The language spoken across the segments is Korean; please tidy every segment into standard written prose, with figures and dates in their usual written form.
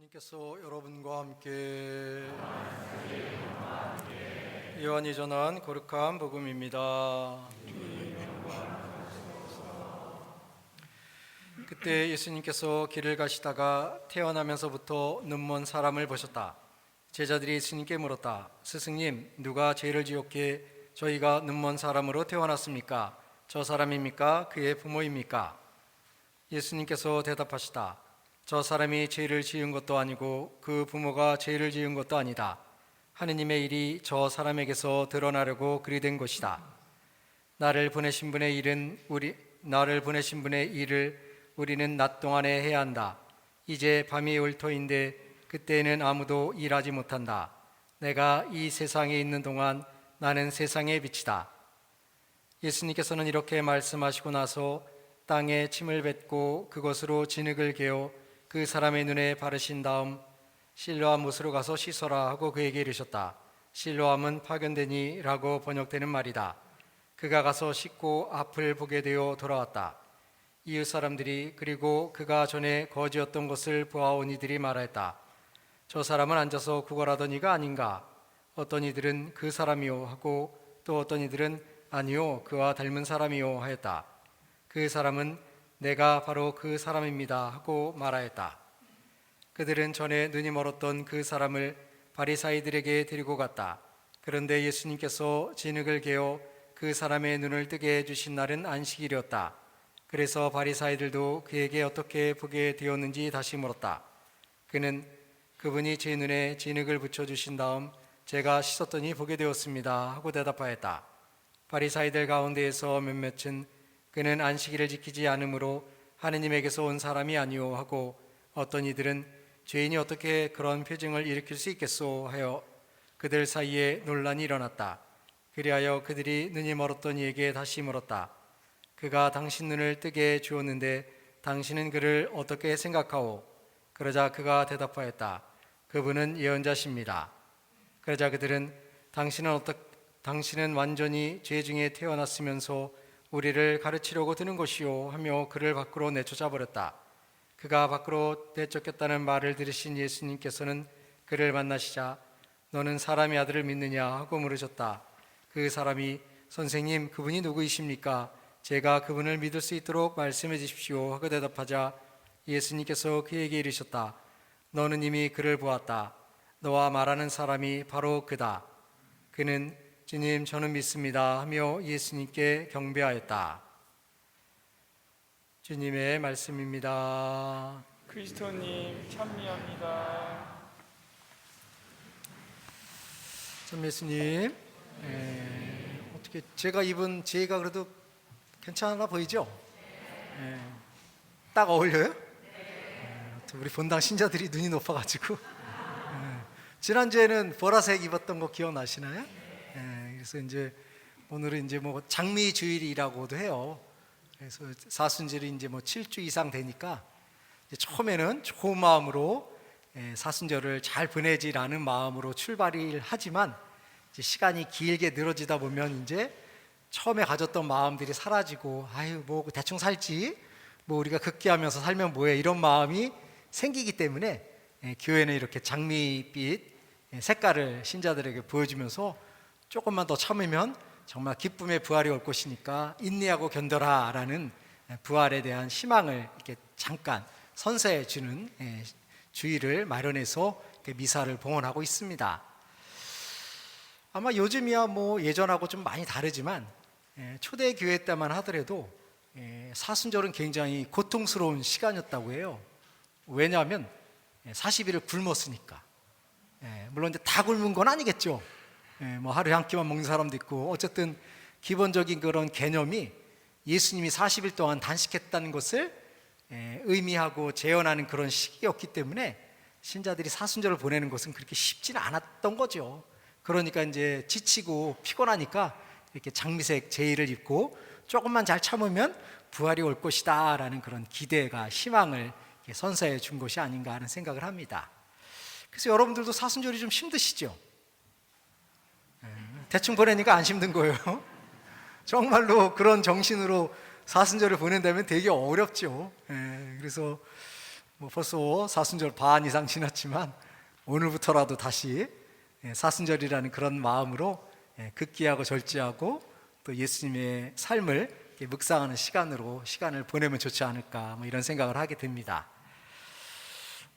예수님께서 여러분과 함께 요한이 전한 거룩한 복음입니다. 그때 예수님께서 길을 가시다가 태어나면서부터 눈먼 사람을 보셨다. 제자들이 예수님께 물었다. 스승님, 누가 죄를 지었기에 저희가 눈먼 사람으로 태어났습니까? 저 사람입니까? 그의 부모입니까? 예수님께서 대답하시다. 저 사람이 죄를 지은 것도 아니고 그 부모가 죄를 지은 것도 아니다. 하느님의 일이 저 사람에게서 드러나려고 그리 된 것이다. 나를 보내신 분의 일을 우리는 낮 동안에 해야 한다. 이제 밤이 올 터인데 그때에는 아무도 일하지 못한다. 내가 이 세상에 있는 동안 나는 세상의 빛이다. 예수님께서는 이렇게 말씀하시고 나서 땅에 침을 뱉고 그것으로 진흙을 개어 그 사람의 눈에 바르신 다음 실로암 못으로 가서 씻어라 하고 그에게 이르셨다. 실로암은 파견되니 라고 번역되는 말이다. 그가 가서 씻고 앞을 보게 되어 돌아왔다. 이웃 사람들이 그리고 그가 전에 거지였던 것을 보아온 이들이 말하였다. 저 사람은 앉아서 구걸하던 이가 아닌가? 어떤 이들은 그 사람이요 하고 또 어떤 이들은 아니요 그와 닮은 사람이요 하였다. 그 사람은 내가 바로 그 사람입니다 하고 말하였다. 그들은 전에 눈이 멀었던 그 사람을 바리사이들에게 데리고 갔다. 그런데 예수님께서 진흙을 개어 그 사람의 눈을 뜨게 해주신 날은 안식일이었다. 그래서 바리사이들도 그에게 어떻게 보게 되었는지 다시 물었다. 그는 그분이 제 눈에 진흙을 붙여주신 다음 제가 씻었더니 보게 되었습니다 하고 대답하였다. 바리사이들 가운데에서 몇몇은 그는 안식일을 지키지 않으므로 하느님에게서 온 사람이 아니오 하고 어떤 이들은 죄인이 어떻게 그런 표징을 일으킬 수 있겠소 하여 그들 사이에 논란이 일어났다. 그리하여 그들이 눈이 멀었던 이에게 다시 물었다. 그가 당신 눈을 뜨게 주었는데 당신은 그를 어떻게 생각하오? 그러자 그가 대답하였다. 그분은 예언자십니다. 그러자 그들은 당신은 완전히 죄 중에 태어났으면서 우리를 가르치려고 드는 것이요 하며 그를 밖으로 내쫓아버렸다. 그가 밖으로 내쫓겼다는 말을 들으신 예수님께서는 그를 만나시자 너는 사람의 아들을 믿느냐 하고 물으셨다. 그 사람이 선생님 그분이 누구이십니까? 제가 그분을 믿을 수 있도록 말씀해 주십시오 하고 대답하자 예수님께서 그에게 이르셨다. 너는 이미 그를 보았다. 너와 말하는 사람이 바로 그다. 그는 주님 저는 믿습니다 하며 예수님께 경배하였다. 주님의 말씀입니다. 그리스도님 찬미합니다. 참 예수님, 어떻게 제가 입은 제가 그래도 괜찮아 보이죠? 딱 어울려요? 우리 본당 신자들이 눈이 높아가지고 지난주에는 보라색 입었던 거 기억나시나요? 그래서 이제 오늘은 이제 뭐 장미 주일이라고도 해요. 그래서 사순절이 이제 뭐 7주 이상 되니까 이제 처음에는 좋은 마음으로 사순절을 잘 보내지라는 마음으로 출발을 하지만 이제 시간이 길게 늘어지다 보면 이제 처음에 가졌던 마음들이 사라지고 아유 뭐 대충 살지 뭐 우리가 극기하면서 살면 뭐해 이런 마음이 생기기 때문에 교회는 이렇게 장미빛 색깔을 신자들에게 보여주면서 조금만 더 참으면 정말 기쁨의 부활이 올 것이니까 인내하고 견뎌라 라는 부활에 대한 희망을 이렇게 잠깐 선사해 주는 주의를 마련해서 미사를 봉헌하고 있습니다. 아마 요즘이야 뭐 예전하고 좀 많이 다르지만 초대 교회 때만 하더라도 사순절은 굉장히 고통스러운 시간이었다고 해요. 왜냐하면 40일을 굶었으니까. 물론 이제 다 굶은 건 아니겠죠. 뭐 하루에 한 끼만 먹는 사람도 있고 어쨌든 기본적인 그런 개념이 예수님이 40일 동안 단식했다는 것을 의미하고 재현하는 그런 시기였기 때문에 신자들이 사순절을 보내는 것은 그렇게 쉽지는 않았던 거죠. 그러니까 이제 지치고 피곤하니까 이렇게 장미색 제의를 입고 조금만 잘 참으면 부활이 올 것이다 라는 그런 기대가 희망을 선사해 준 것이 아닌가 하는 생각을 합니다. 그래서 여러분들도 사순절이 좀 힘드시죠? 대충 보내니까 안 힘든 거예요. 정말로 그런 정신으로 사순절을 보낸다면 되게 어렵죠. 그래서 뭐 벌써 사순절 반 이상 지났지만 오늘부터라도 다시 사순절이라는 그런 마음으로 극기하고 절제하고 또 예수님의 삶을 묵상하는 시간을 보내면 좋지 않을까 뭐 이런 생각을 하게 됩니다.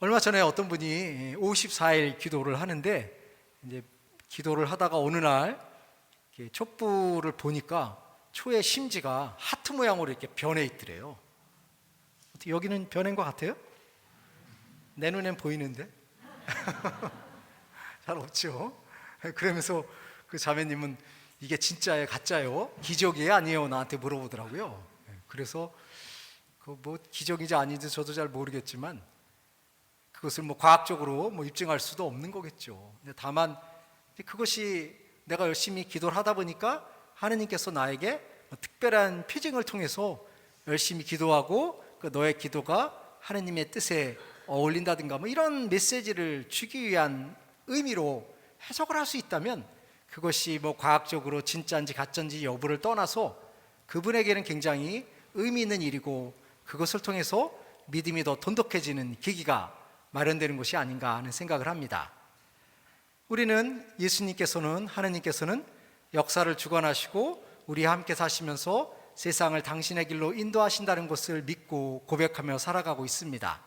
얼마 전에 어떤 분이 54일 기도를 하는데 이제 기도를 하다가 어느 날 촛불을 보니까 초의 심지가 하트 모양으로 이렇게 변해 있더래요. 어떻게 여기는 변한 것 같아요? 내 눈엔 보이는데 잘 없죠. 그러면서 그 자매님은 이게 진짜예요, 가짜예요, 기적이에요, 아니에요? 나한테 물어보더라고요. 그래서 그 뭐 기적인지 아닌지 저도 잘 모르겠지만 그것을 뭐 과학적으로 뭐 입증할 수도 없는 거겠죠. 근데 다만 그것이 내가 열심히 기도를 하다 보니까 하느님께서 나에게 특별한 표징을 통해서 열심히 기도하고 그 너의 기도가 하느님의 뜻에 어울린다든가 뭐 이런 메시지를 주기 위한 의미로 해석을 할 수 있다면 그것이 뭐 과학적으로 진짜인지 가짜인지 여부를 떠나서 그분에게는 굉장히 의미 있는 일이고 그것을 통해서 믿음이 더 돈독해지는 계기가 마련되는 것이 아닌가 하는 생각을 합니다. 우리는 하느님께서는 역사를 주관하시고 우리와 함께 사시면서 세상을 당신의 길로 인도하신다는 것을 믿고 고백하며 살아가고 있습니다.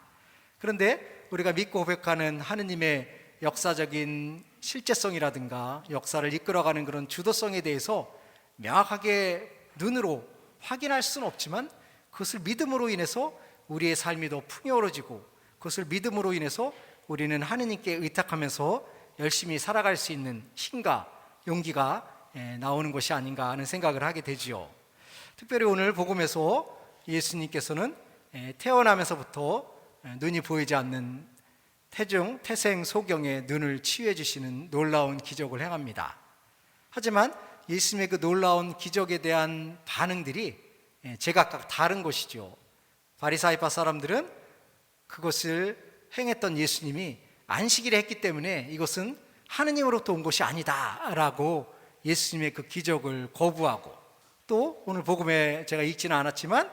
그런데 우리가 믿고 고백하는 하느님의 역사적인 실제성이라든가 역사를 이끌어가는 그런 주도성에 대해서 명확하게 눈으로 확인할 수는 없지만 그것을 믿음으로 인해서 우리의 삶이 더 풍요로워지고 그것을 믿음으로 인해서 우리는 하느님께 의탁하면서 열심히 살아갈 수 있는 힘과 용기가 나오는 것이 아닌가 하는 생각을 하게 되지요. 특별히 오늘 복음에서 예수님께서는 태어나면서부터 눈이 보이지 않는 태생 소경의 눈을 치유해 주시는 놀라운 기적을 행합니다. 하지만 예수님의 그 놀라운 기적에 대한 반응들이 제각각 다른 것이죠. 바리사이파 사람들은 그것을 행했던 예수님이 안식일에 했기 때문에 이것은 하느님으로부터 온 것이 아니다라고 예수님의 그 기적을 거부하고, 또 오늘 복음에 제가 읽지는 않았지만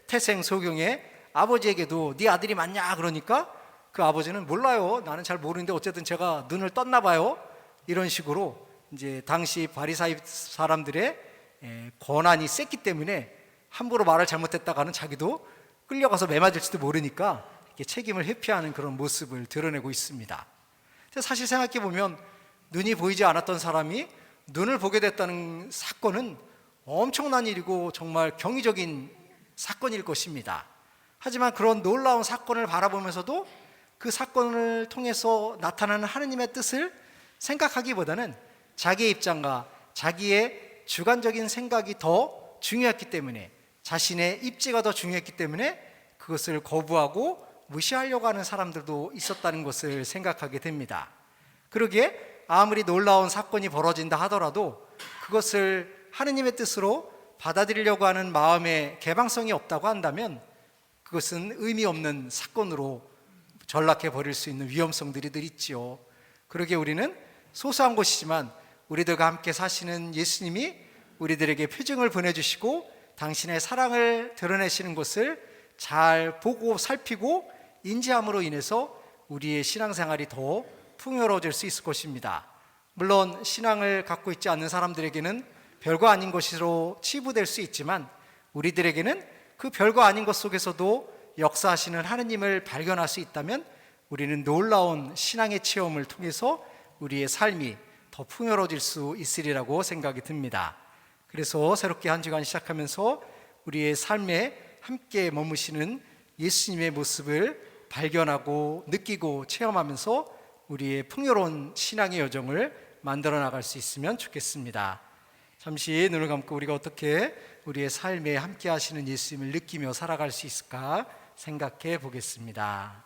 태생 소경의 아버지에게도 네 아들이 맞냐 그러니까 그 아버지는 몰라요, 나는 잘 모르는데 어쨌든 제가 눈을 떴나 봐요, 이런 식으로 이제 당시 바리사이 사람들의 권한이 셌기 때문에 함부로 말을 잘못했다가는 자기도 끌려가서 매맞을지도 모르니까 이렇게 책임을 회피하는 그런 모습을 드러내고 있습니다. 사실 생각해 보면 눈이 보이지 않았던 사람이 눈을 보게 됐다는 사건은 엄청난 일이고 정말 경이적인 사건일 것입니다. 하지만 그런 놀라운 사건을 바라보면서도 그 사건을 통해서 나타나는 하느님의 뜻을 생각하기보다는 자기의 입장과 자기의 주관적인 생각이 더 중요했기 때문에, 자신의 입지가 더 중요했기 때문에 그것을 거부하고 무시하려고 하는 사람들도 있었다는 것을 생각하게 됩니다. 그러기에 아무리 놀라운 사건이 벌어진다 하더라도 그것을 하느님의 뜻으로 받아들이려고 하는 마음의 개방성이 없다고 한다면 그것은 의미 없는 사건으로 전락해 버릴 수 있는 위험성들이 늘 있지요. 그러기에 우리는 소소한 것이지만 우리들과 함께 사시는 예수님이 우리들에게 표징을 보내주시고 당신의 사랑을 드러내시는 것을 잘 보고 살피고 인지함으로 인해서 우리의 신앙생활이 더 풍요로워질 수 있을 것입니다. 물론 신앙을 갖고 있지 않는 사람들에게는 별거 아닌 것으로 치부될 수 있지만 우리들에게는 그 별거 아닌 것 속에서도 역사하시는 하느님을 발견할 수 있다면 우리는 놀라운 신앙의 체험을 통해서 우리의 삶이 더 풍요로워질 수 있으리라고 생각이 듭니다. 그래서 새롭게 한 주간 시작하면서 우리의 삶에 함께 머무시는 예수님의 모습을 발견하고 느끼고 체험하면서 우리의 풍요로운 신앙의 여정을 만들어 나갈 수 있으면 좋겠습니다. 잠시 눈을 감고 우리가 어떻게 우리의 삶에 함께 하시는 예수님을 느끼며 살아갈 수 있을까 생각해 보겠습니다.